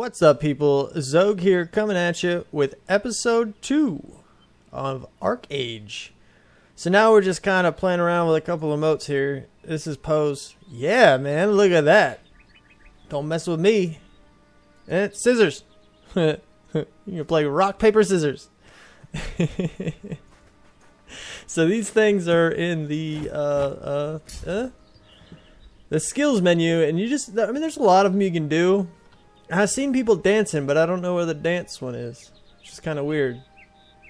What's up, people? Xogue here, coming at you with episode 2 of ArcheAge. So now we're just kind of playing around with a couple of emotes here. This is pose. Yeah, man, look at that. Don't mess with me. And scissors. You can play rock, paper, scissors. So these things are in the skills menu, and you just, I mean, there's a lot of them you can do. I've seen people dancing, but I don't know where the dance one is. It's just kind of weird.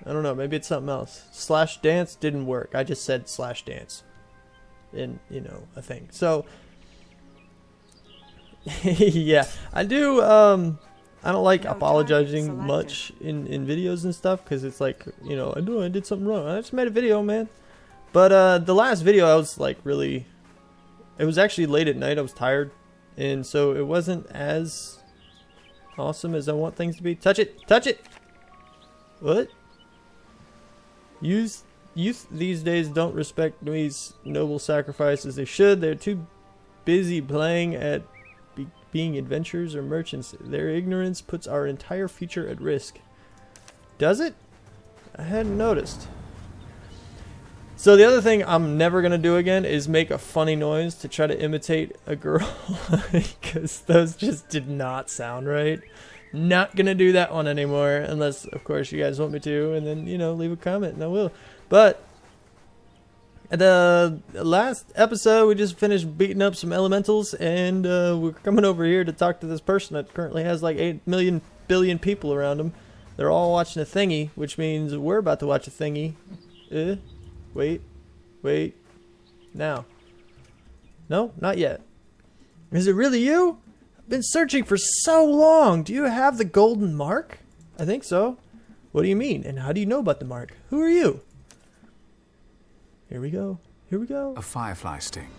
I don't know, maybe it's something else. Slash dance didn't work. I just said slash dance. In, you know, a thing. So, yeah, I do, I don't like apologizing much in videos and stuff, because it's like, you know, I did something wrong. I just made a video, man. But the last video I was like really, it was actually late at night. I was tired, and so it wasn't as awesome as I want things to be. Touch it! Touch it! What? Youth these days don't respect these noble sacrifices. They should. They're too busy playing at being adventurers or merchants. Their ignorance puts our entire future at risk. Does it? I hadn't noticed. So the other thing I'm never going to do again is make a funny noise to try to imitate a girl, because those just did not sound right. Not going to do that one anymore, unless, of course, you guys want me to, and then, you know, leave a comment, and I will. But the last episode, we just finished beating up some elementals, and we're coming over here to talk to this person that currently has like 8 million billion people around him. They're all watching a thingy, which means we're about to watch a thingy. Wait. Now. No, not yet. Is it really you? I've been searching for so long. Do you have the golden mark? I think so. What do you mean? And how do you know about the mark? Who are you? Here we go. A firefly sting.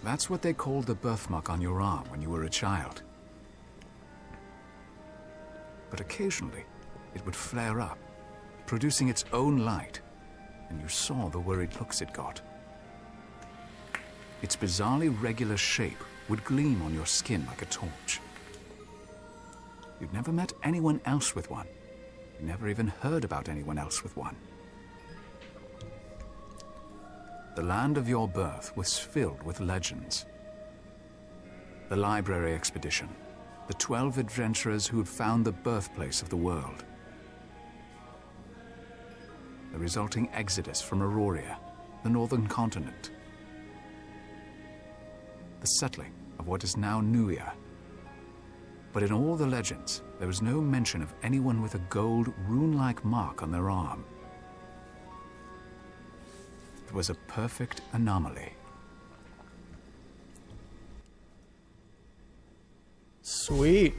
That's what they called the birthmark on your arm when you were a child. But occasionally, it would flare up, producing its own light. And you saw the worried looks it got. Its bizarrely regular shape would gleam on your skin like a torch. You'd never met anyone else with one. You never even heard about anyone else with one. The land of your birth was filled with legends. The library expedition, the 12 adventurers who'd found the birthplace of the world. The resulting exodus from Aurora, the northern continent. The settling of what is now Nuia. But in all the legends, there was no mention of anyone with a gold rune-like mark on their arm. It was a perfect anomaly. Sweet.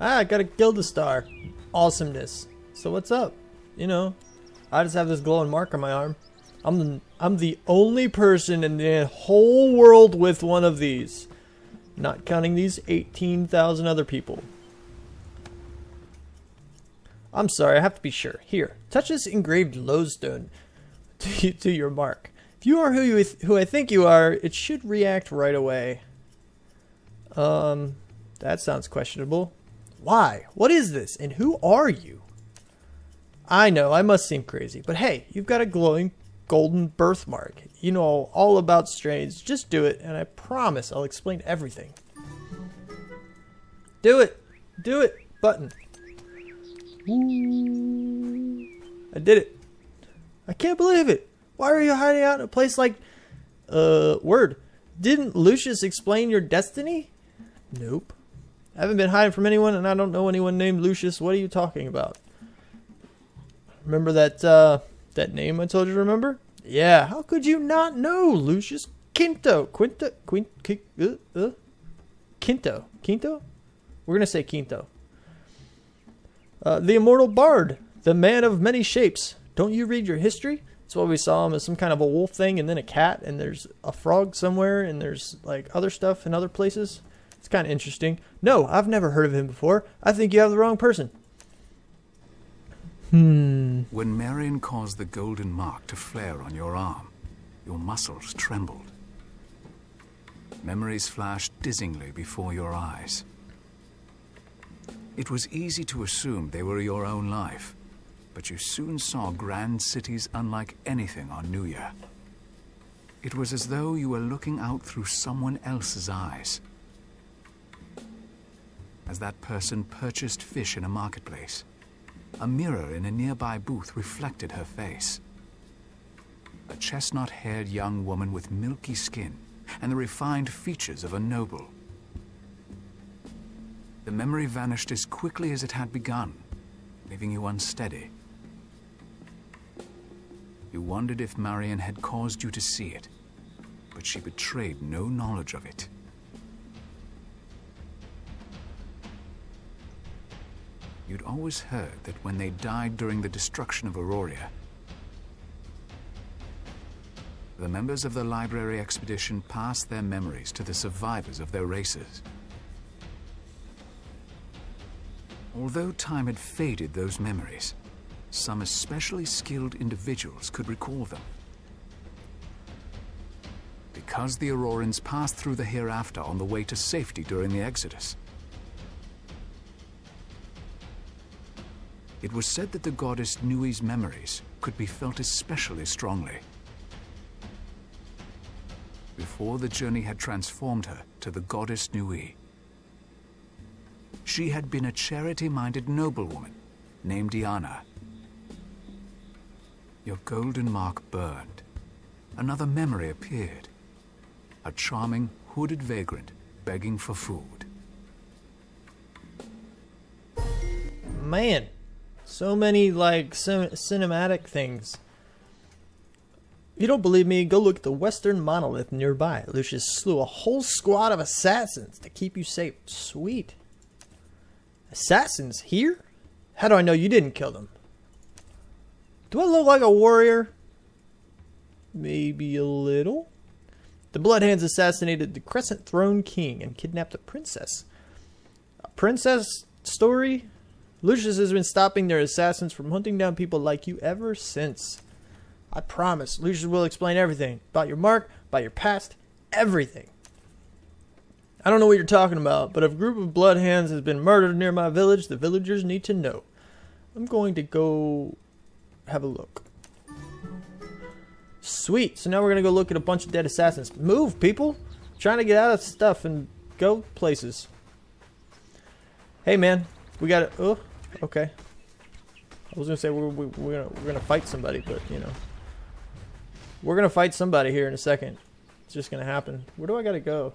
I got a Gildastar. Awesomeness. So what's up? You know, I just have this glowing mark on my arm. I'm the only person in the whole world with one of these. Not counting these 18,000 other people. I'm sorry, I have to be sure. Here, touch this engraved lodestone to your mark. If you are who I think you are, it should react right away. That sounds questionable. Why? What is this? And who are you? I know, I must seem crazy, but hey, you've got a glowing golden birthmark. You know all about strains. Just do it, and I promise I'll explain everything. Do it! Do it! Button. Ooh. I did it. I can't believe it. Why are you hiding out in a place like... word. Didn't Lucius explain your destiny? Nope. I haven't been hiding from anyone, and I don't know anyone named Lucius. What are you talking about? Remember that name I told you to remember? Yeah, how could you not know Lucius Quinto? Quinto? We're going to say Quinto. The immortal bard, the man of many shapes. Don't you read your history? That's why we saw him as some kind of a wolf thing, and then a cat, and there's a frog somewhere, and there's like other stuff in other places. It's kind of interesting. No, I've never heard of him before. I think you have the wrong person. When Marion caused the golden mark to flare on your arm, your muscles trembled. Memories flashed dizzyingly before your eyes. It was easy to assume they were your own life, but you soon saw grand cities unlike anything on New Year. It was as though you were looking out through someone else's eyes. As that person purchased fish in a marketplace, a mirror in a nearby booth reflected her face. A chestnut-haired young woman with milky skin and the refined features of a noble. The memory vanished as quickly as it had begun, leaving you unsteady. You wondered if Marion had caused you to see it, but she betrayed no knowledge of it. You'd always heard that when they died during the destruction of Auroria, the members of the library expedition passed their memories to the survivors of their races. Although time had faded those memories, some especially skilled individuals could recall them. Because the Aurorans passed through the hereafter on the way to safety during the Exodus, it was said that the goddess Nui's memories could be felt especially strongly. Before the journey had transformed her to the goddess Nui, she had been a charity-minded noblewoman named Diana. Your golden mark burned. Another memory appeared. A charming, hooded vagrant begging for food. Man, so many like cinematic things. If you don't believe me, go look at the western monolith nearby. Lucius slew a whole squad of assassins to keep you safe. Sweet. Assassins here? How do I know you didn't kill them? Do I look like a warrior? Maybe a little. The Bloodhands assassinated the Crescent Throne King and kidnapped a princess. A princess story? Lucius has been stopping their assassins from hunting down people like you ever since. I promise, Lucius will explain everything. About your mark, about your past, everything. I don't know what you're talking about, but if a group of Bloodhands has been murdered near my village, the villagers need to know. I'm going to go have a look. Sweet, so now we're going to go look at a bunch of dead assassins. Move, people! I'm trying to get out of stuff and go places. Hey, man, we got it. Oh, okay. I was going to say we're gonna fight somebody, but, you know. We're going to fight somebody here in a second. It's just going to happen. Where do I got to go?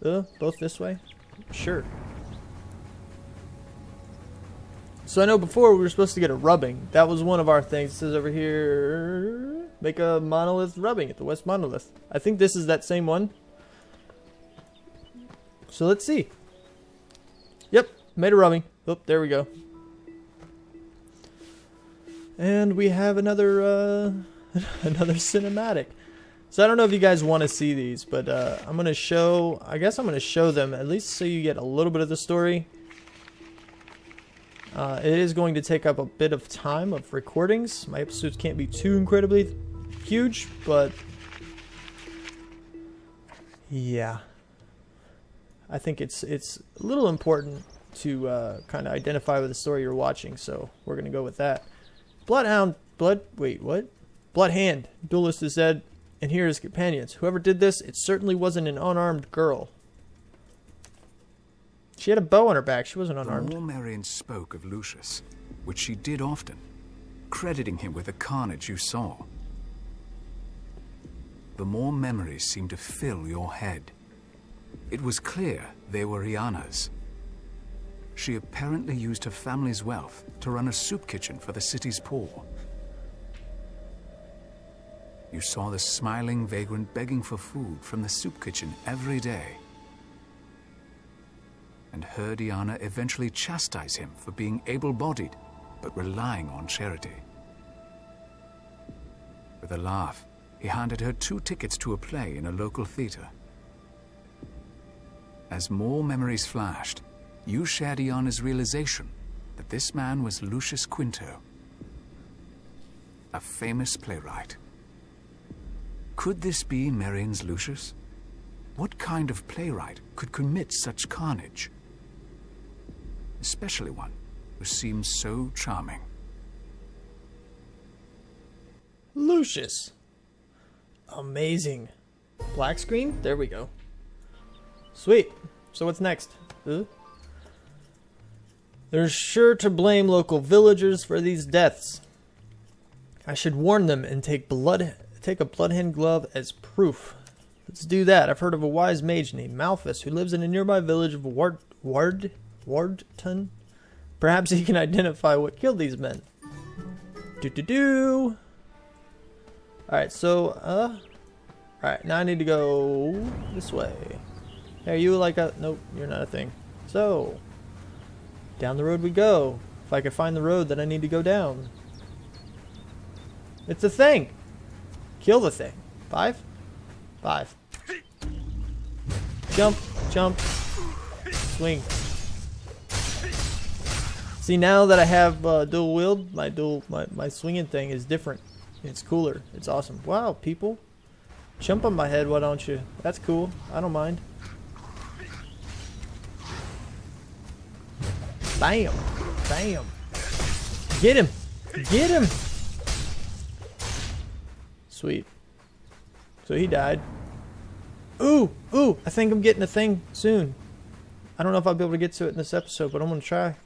Both this way? Sure. So I know before we were supposed to get a rubbing. That was one of our things. It says over here, make a monolith rubbing at the West Monolith. I think this is that same one. So let's see. Yep, made a rubbing. Oh, there we go. And we have another another cinematic. So I don't know if you guys want to see these, but I'm going to show, I guess I'm going to show them at least so you get a little bit of the story. It is going to take up a bit of time of recordings. My episodes can't be too incredibly huge, but yeah. I think it's a little important to kind of identify with the story you're watching, so we're going to go with that. Bloodhand, duelist is dead, and here are his companions. Whoever did this, it certainly wasn't an unarmed girl. She had a bow on her back. She wasn't unarmed. The more Marion spoke of Lucius, which she did often, crediting him with the carnage you saw, the more memories seemed to fill your head. It was clear they were Iana's. She apparently used her family's wealth to run a soup kitchen for the city's poor. You saw the smiling vagrant begging for food from the soup kitchen every day, and heard Iana eventually chastise him for being able-bodied but relying on charity. With a laugh, he handed her 2 tickets to a play in a local theater. As more memories flashed, you shared Iana's realization that this man was Lucius Quinto, a famous playwright. Could this be Marion's Lucius? What kind of playwright could commit such carnage? especially one who seems so charming. Lucius. Amazing. Black screen? There we go. Sweet. So what's next? They're sure to blame local villagers for these deaths. I should warn them and take a bloodhand glove as proof. Let's do that. I've heard of a wise mage named Malthus who lives in a nearby village of Wardton. Perhaps he can identify what killed these men. Alright, so, alright, now I need to go this way. Hey, are you like a... Nope, you're not a thing. So, down the road we go. If I can find the road that I need to go down. It's a thing! Kill the thing. 5? 5. Jump, jump, swing. See, now that I have dual wield, my swinging thing is different. It's cooler. It's awesome. Wow, people. Jump on my head, why don't you? That's cool. I don't mind. Bam. Bam. Get him. Get him. Sweet. So he died. Ooh. Ooh. I think I'm getting a thing soon. I don't know if I'll be able to get to it in this episode, but I'm going to try.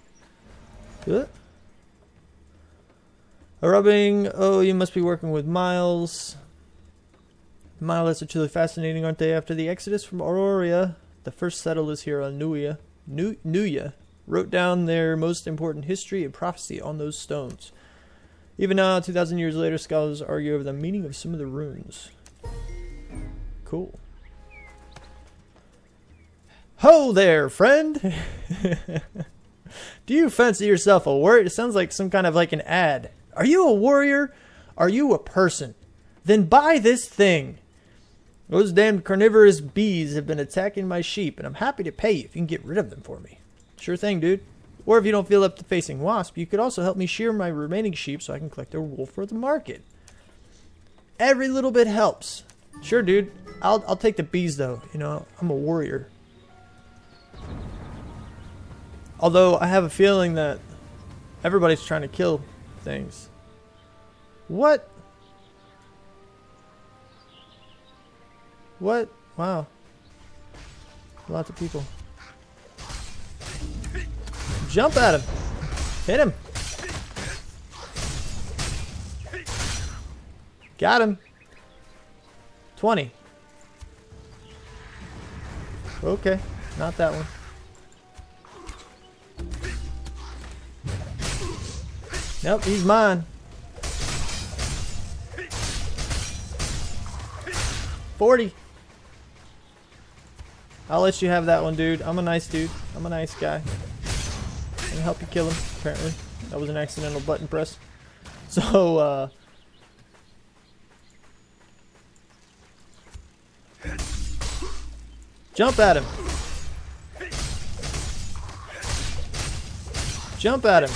Good. A rubbing. Oh, you must be working with Miles. Miles are truly fascinating, aren't they? After the exodus from Auroria, the first settlers here on Nuya wrote down their most important history and prophecy on those stones. Even now, 2,000 years later, scholars argue over the meaning of some of the runes. Cool. Ho there, friend! Do you fancy yourself a warrior? It sounds like some kind of like an ad. Are you a warrior? Are you a person? Then buy this thing. Those damned carnivorous bees have been attacking my sheep, and I'm happy to pay you if you can get rid of them for me. Sure thing, dude. Or if you don't feel up to facing wasp, you could also help me shear my remaining sheep so I can collect their wool for the market. Every little bit helps. Sure, dude. I'll take the bees, though. You know, I'm a warrior. Although I have a feeling that everybody's trying to kill things. What? What? Wow. Lots of people. Jump at him. Hit him. Got him. 20. Okay. Not that one. Nope, he's mine. 40. I'll let you have that one, dude. I'm a nice dude. I'm a nice guy. I'm gonna help you kill him, apparently. That was an accidental button press. So, jump at him. Jump at him.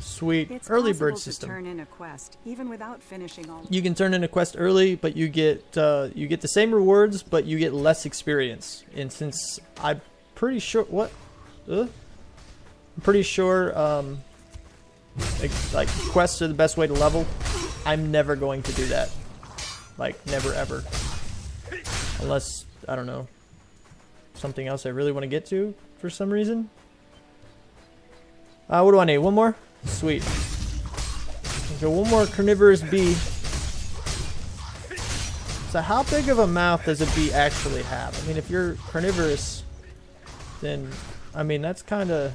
Sweet. It's early bird possible system. to turn in a quest, even without finishing all. You can turn in a quest early, but you get the same rewards, but you get less experience. And since I'm pretty sure I'm pretty sure like quests are the best way to level, I'm never going to do that. Like never ever. Unless, I don't know, something else I really want to get to for some reason. What do I need? One more? Sweet. Okay, one more carnivorous bee. So how big of a mouth does a bee actually have? I mean, if you're carnivorous, then, I mean, it's kind of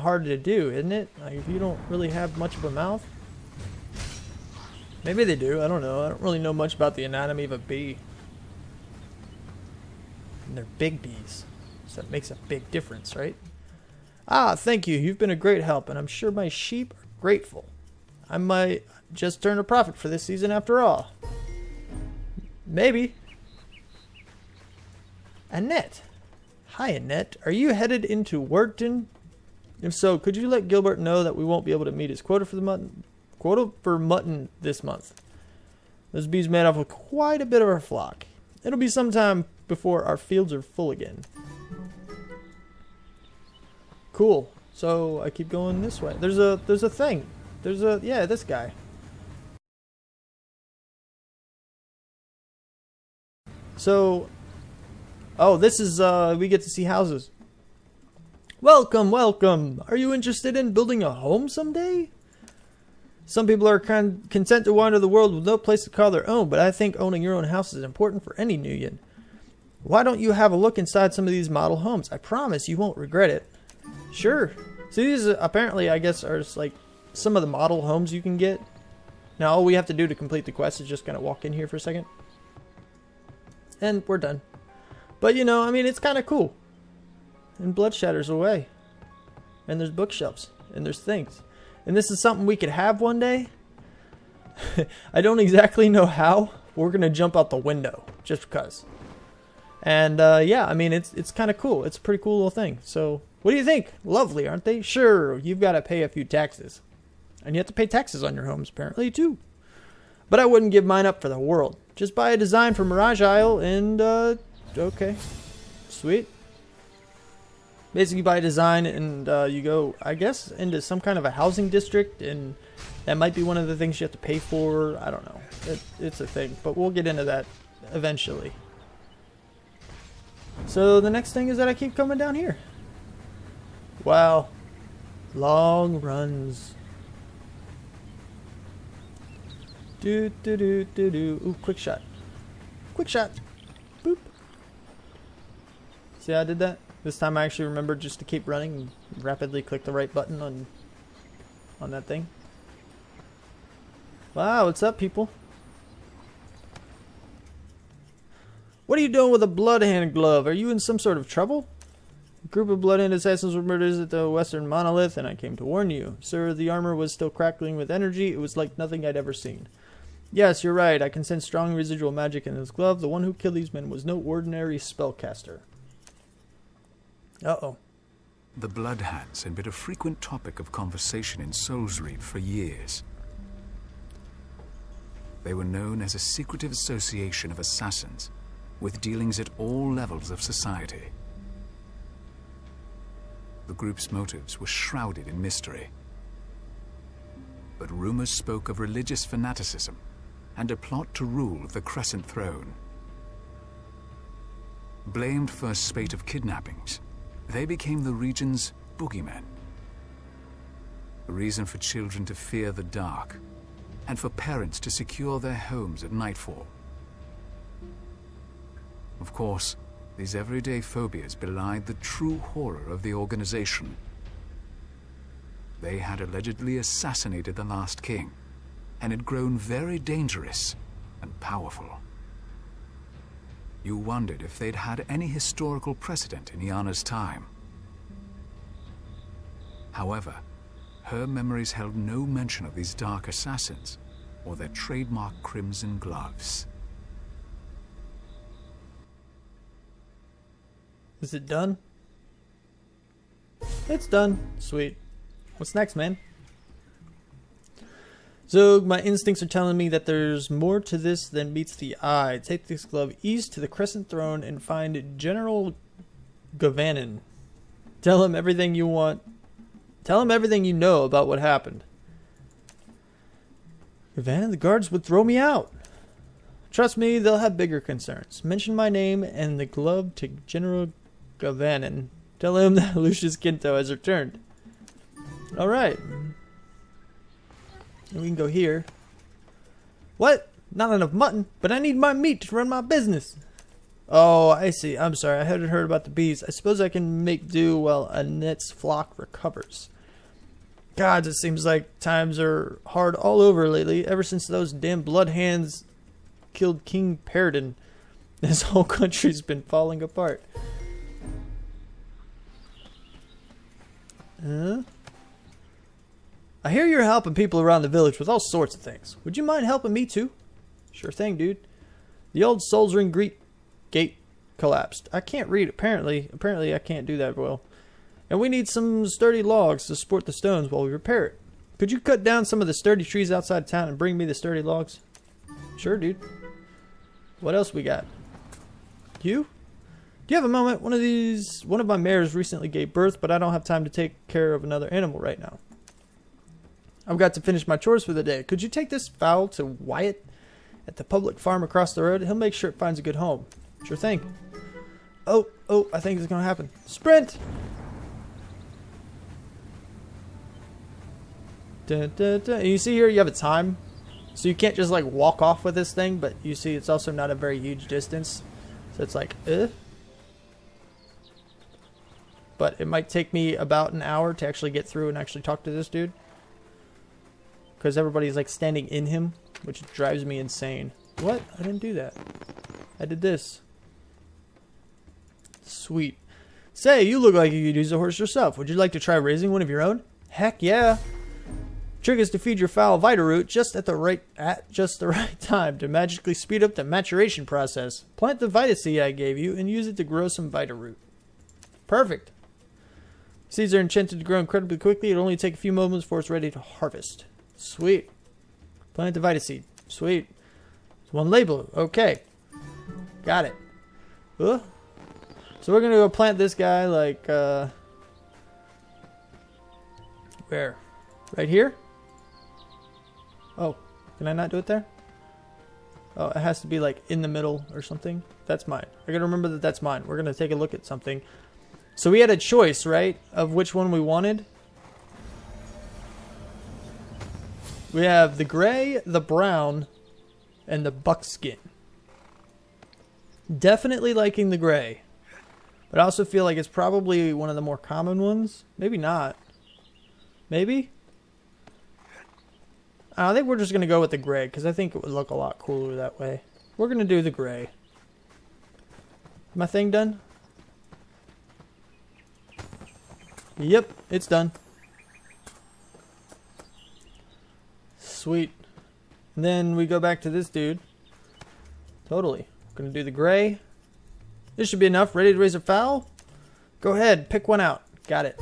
hard to do, isn't it? Like, if you don't really have much of a mouth. Maybe they do. I don't know. I don't really know much about the anatomy of a bee. And they're big bees. So that makes a big difference, right? Ah, thank you. You've been a great help, and I'm sure my sheep are grateful. I might just turn a profit for this season after all. Maybe. Annette. Hi, Annette. Are you headed into Wharton? If so, could you let Gilbert know that we won't be able to meet his quota for mutton this month? Those bees made off with quite a bit of our flock. It'll be some time before our fields are full again. Cool. So I keep going this way. There's a thing. Yeah, this guy. So, oh, this is we get to see houses. Welcome, welcome. Are you interested in building a home someday? Some people are content to wander the world with no place to call their own, but I think owning your own house is important for any Nuyen. Why don't you have a look inside some of these model homes? I promise you won't regret it. Sure. So these apparently, I guess, are just like some of the model homes you can get. Now all we have to do to complete the quest is just kind of walk in here for a second. And we're done. But you know, I mean, it's kind of cool. And blood shatters away. And there's bookshelves. And there's things. And this is something we could have one day. I don't exactly know how. We're going to jump out the window. Just because. And yeah, I mean, it's kind of cool. It's a pretty cool little thing. So, what do you think? Lovely, aren't they? Sure, you've got to pay a few taxes. And you have to pay taxes on your homes, apparently, too. But I wouldn't give mine up for the world. Just buy a design from Mirage Isle and, okay. Sweet. Basically, buy a design and you go, I guess, into some kind of a housing district. And that might be one of the things you have to pay for. I don't know. It's a thing. But we'll get into that eventually. So the next thing is that I keep coming down here. Wow. Long runs. Do. Ooh, quick shot. Quick shot. Boop. See how I did that? This time I actually remembered just to keep running and rapidly click the right button on that thing. Wow, what's up, people? What are you doing with a bloodhand glove? Are you in some sort of trouble? A group of bloodhand assassins were murdered at the Western Monolith, and I came to warn you. Sir, the armor was still crackling with energy. It was like nothing I'd ever seen. Yes, you're right. I can sense strong residual magic in this glove. The one who killed these men was no ordinary spellcaster. Uh-oh. The Bloodhands had been a frequent topic of conversation in Souls Reap for years. They were known as a secretive association of assassins, with dealings at all levels of society. The group's motives were shrouded in mystery. But rumors spoke of religious fanaticism and a plot to rule the Crescent Throne. Blamed for a spate of kidnappings, they became the region's boogeymen. A reason for children to fear the dark, and for parents to secure their homes at nightfall. Of course, these everyday phobias belied the true horror of the organization. They had allegedly assassinated the last king, and had grown very dangerous and powerful. You wondered if they'd had any historical precedent in Iana's time. However, her memories held no mention of these dark assassins or their trademark crimson gloves. Is it done? It's done. Sweet. What's next, man? Xogue, my instincts are telling me that there's more to this than meets the eye. Take this glove east to the Crescent Throne and find General Gavanin. Tell him everything you want. Tell him everything you know about what happened. Gavanin, the guards would throw me out. Trust me, they'll have bigger concerns. Mention my name and the glove to General Gavanin. Tell him that Lucius Quinto has returned. Alright. And we can go here. What? Not enough mutton, but I need my meat to run my business. Oh, I see. I'm sorry. I hadn't heard about the bees. I suppose I can make do while Annette's flock recovers. God, it seems like times are hard all over lately. Ever since those damn bloodhands killed King Peridon, this whole country's been falling apart. I hear you're helping people around the village with all sorts of things. Would you mind helping me too? Sure thing, dude. The old Souls Ring gate collapsed. I can't read, apparently. Apparently I can't do that well. And we need some sturdy logs to support the stones while we repair it. Could you cut down some of the sturdy trees outside town and bring me the sturdy logs? Sure, dude. What else we got? You? Do you have a moment? One of my mares recently gave birth, but I don't have time to take care of another animal right now. I've got to finish my chores for the day. Could you take this fowl to Wyatt at the public farm across the road? He'll make sure it finds a good home. Sure thing. Oh, I think it's going to happen. Sprint! Dun, dun, dun. And you see here, you have a time. So you can't just like walk off with this thing, but you see it's also not a very huge distance. So it's like, But it might take me about an hour to actually get through and actually talk to this dude. Because everybody's like standing in him, which drives me insane. What? I didn't do that. I did this. Sweet. Say, you look like you could use a horse yourself. Would you like to try raising one of your own? Heck yeah. Trick is to feed your fowl Vita Root just at the right time to magically speed up the maturation process. Plant the Vita seed I gave you and use it to grow some Vita Root. Perfect. Seeds are enchanted to grow incredibly quickly. It'll only take a few moments before it's ready to harvest. Sweet. Plant the Vita seed. Sweet. One label. Okay. Got it. So we're going to go plant this guy like, where? Right here? Oh, can I not do it there? Oh, it has to be like in the middle or something. That's mine. I gotta remember that that's mine. We're gonna take a look at something. So we had a choice, right? Of which one we wanted. We have the gray, the brown, and the buckskin. Definitely liking the gray. But I also feel like it's probably one of the more common ones. Maybe not. Maybe? I think we're just going to go with the gray because I think it would look a lot cooler that way. We're going to do the gray. My thing done? Yep, it's done. Sweet. And then we go back to this dude. Totally. Going to do the gray. This should be enough. Ready to raise a fowl? Go ahead, pick one out. Got it.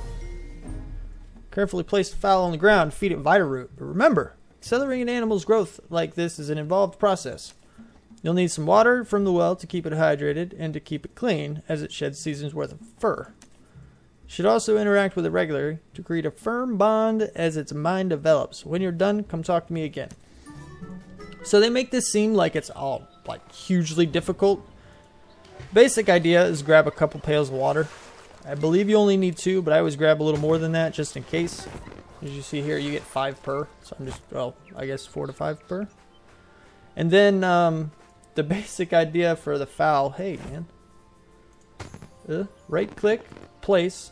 Carefully place the fowl on the ground, feed it Vita Root. But remember, accelerating an animal's growth like this is an involved process. You'll need some water from the well to keep it hydrated and to keep it clean as it sheds seasons worth of fur. You should also interact with it regularly to create a firm bond as its mind develops. When you're done, come talk to me again. So they make this seem like it's all like hugely difficult. Basic idea is grab a couple pails of water. I believe you only need 2, but I always grab a little more than that just in case. As you see here, you get 5 per. So I'm just, well, I guess 4 to 5 per. And then the basic idea for the fowl, hey man. Right click, place.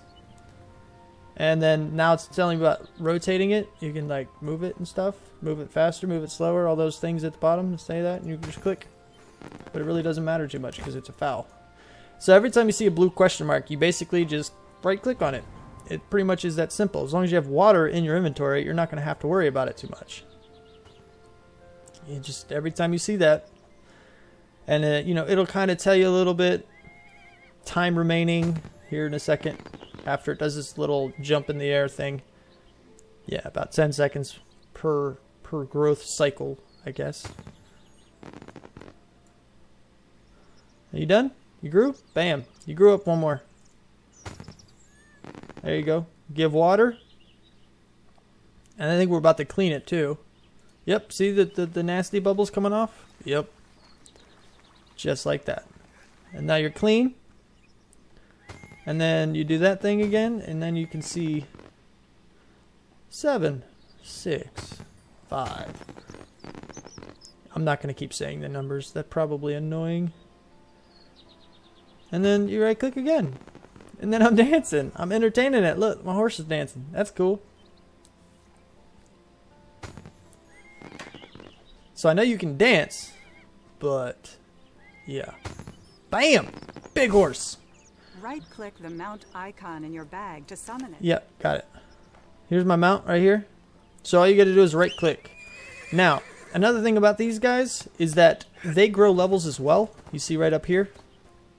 And then now it's telling you about rotating it. You can like move it and stuff. Move it faster, move it slower. All those things at the bottom say that. And you can just click. But it really doesn't matter too much because it's a fowl. So every time you see a blue question mark, you basically just right click on it. It pretty much is that simple. As long as you have water in your inventory, you're not going to have to worry about it too much. You just, every time you see that, and you know, it'll kind of tell you a little bit time remaining here in a second after it does this little jump in the air thing. Yeah, about 10 seconds per growth cycle, I guess. Are you done? You grew? Bam. You grew up one more. There you go. Give water. And I think we're about to clean it too. Yep. See the nasty bubbles coming off? Yep. Just like that. And now you're clean. And then you do that thing again. And then you can see 7, 6, 5. I'm not going to keep saying the numbers. That's probably annoying. And then you right click again. And then I'm dancing. I'm entertaining it. Look, my horse is dancing. That's cool. So I know you can dance, but yeah. Bam! Big horse. Right-click the mount icon in your bag to summon it. Yep, got it. Here's my mount right here. So all you gotta do is right click. Now, another thing about these guys is that they grow levels as well. You see right up here.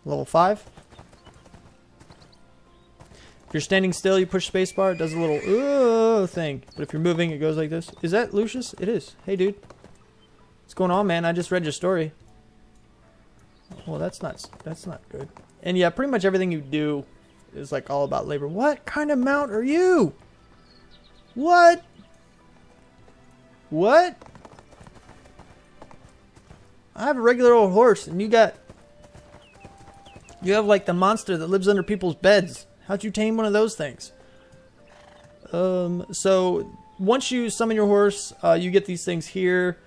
Level 5. If you're standing still, you push spacebar, it does a little thing. But if you're moving, it goes like this. Is that Lucius? It is. Hey, dude. What's going on, man? I just read your story. Well, that's not good. And yeah, pretty much everything you do is like all about labor. What kind of mount are you? What? What? I have a regular old horse, and you have like the monster that lives under people's beds. How'd you tame one of those things? So once you summon your horse, you get these things here.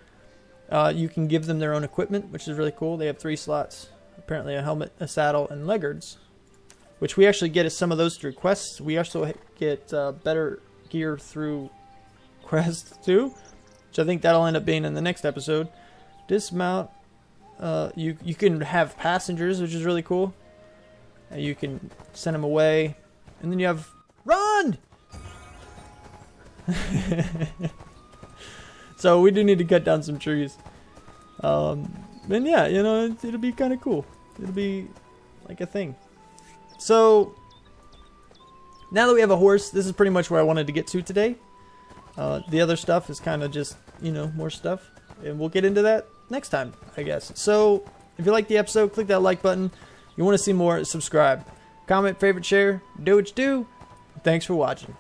You can give them their own equipment, which is really cool. They have 3 slots. Apparently a helmet, a saddle, and leggards. Which we actually get some of those through quests. We also get better gear through quests too. Which I think that'll end up being in the next episode. Dismount. You can have passengers, which is really cool. You can send them away. And then you have... Run! So we do need to cut down some trees. And yeah, you know, it'll be kind of cool. It'll be like a thing. So now that we have a horse, this is pretty much where I wanted to get to today. The other stuff is kind of just, you know, more stuff. And we'll get into that next time, I guess. So if you like the episode, click that like button. You want to see more, subscribe. Comment, favorite, share. Do what you do. Thanks for watching.